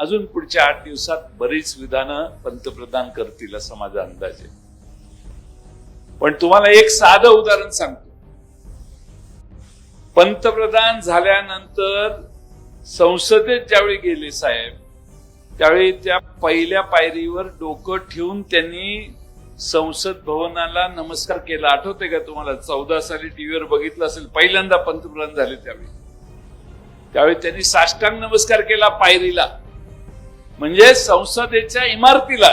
अजून पुढच्या 8 दिवसात बरीच विधानं पंतप्रधान करतील असा माझा अंदाज आहे. पण तुम्हाला एक साधं उदाहरण सांगतो. पंतप्रधान झाल्यानंतर संसदेत ज्यावेळी गेले साहेब, त्यावेळी त्या पहिल्या पायरीवर डोकं ठेवून त्यांनी संसद भवनाला नमस्कार केला. आठवते का तुम्हाला? 14 साली टीव्हीवर बघितलं असेल, पहिल्यांदा पंतप्रधान झाले त्यावेळी त्यांनी साष्टांग नमस्कार केला पायरीला, म्हणजे संसदेच्या इमारतीला.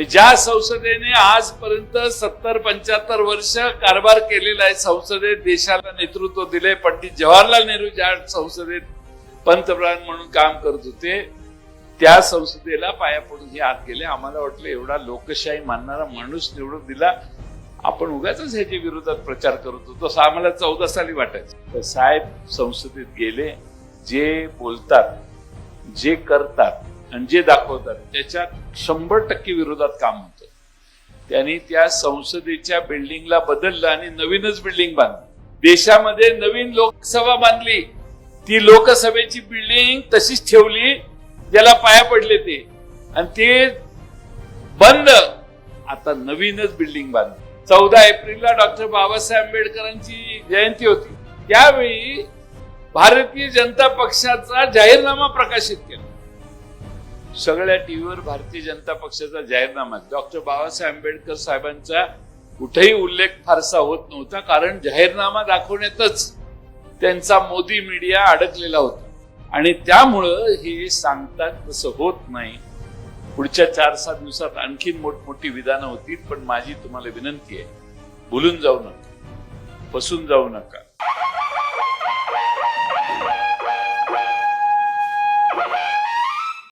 ज्या संसदेने आजपर्यंत 70-75 वर्ष कारभार केलेला आहे, संसदेत देशाला नेतृत्व दिले. पंडित जवाहरलाल नेहरू ज्या संसदेत पंतप्रधान म्हणून काम करत होते, त्या संसदेला पाया पडून हे आत गेले. आम्हाला वाटलं एवढा लोकशाही मानणारा माणूस निवडून दिला, आपण उगाच ह्याच्या विरोधात प्रचार करत होतो असं आम्हाला 14 साली वाटायचं. तर साहेब संसदेत गेले, जे बोलतात, जे करतात आणि जे दाखवतात त्याच्यात 100% विरोधात काम होतं. त्यांनी त्या संसदेच्या बिल्डिंगला बदललं आणि नवीनच बिल्डिंग बांधली. देशामध्ये नवीन लोकसभा बांधली, ती लोकसभेची बिल्डिंग तशीच ठेवली ज्याला पाया पडले ते, आणि ते बंद. आता नवीनच बिल्डिंग बांधली. 14 एप्रिलला डॉक्टर बाबासाहेब आंबेडकरांची जयंती होती. त्यावेळी भारतीय जनता पक्षाचा जाहीरनामा प्रकाशित केला. सगळ्या टीव्हीवर भारतीय जनता पक्षाचा जाहीरनामा. डॉक्टर बाबासाहेब आंबेडकर साहेबांचा कुठेही उल्लेख फारसा होत नव्हता, कारण जाहीरनामा दाखवण्यातच त्यांचा मोदी मीडिया अडकलेला होता. आणि त्यामुळं हे सांगतात तसं होत नाही. पुढच्या 4-7 दिवसात आणखीन मोठमोठी विधानं होतील. पण माझी तुम्हाला विनंती आहे, भुलून जाऊ नका, फसून जाऊ नका.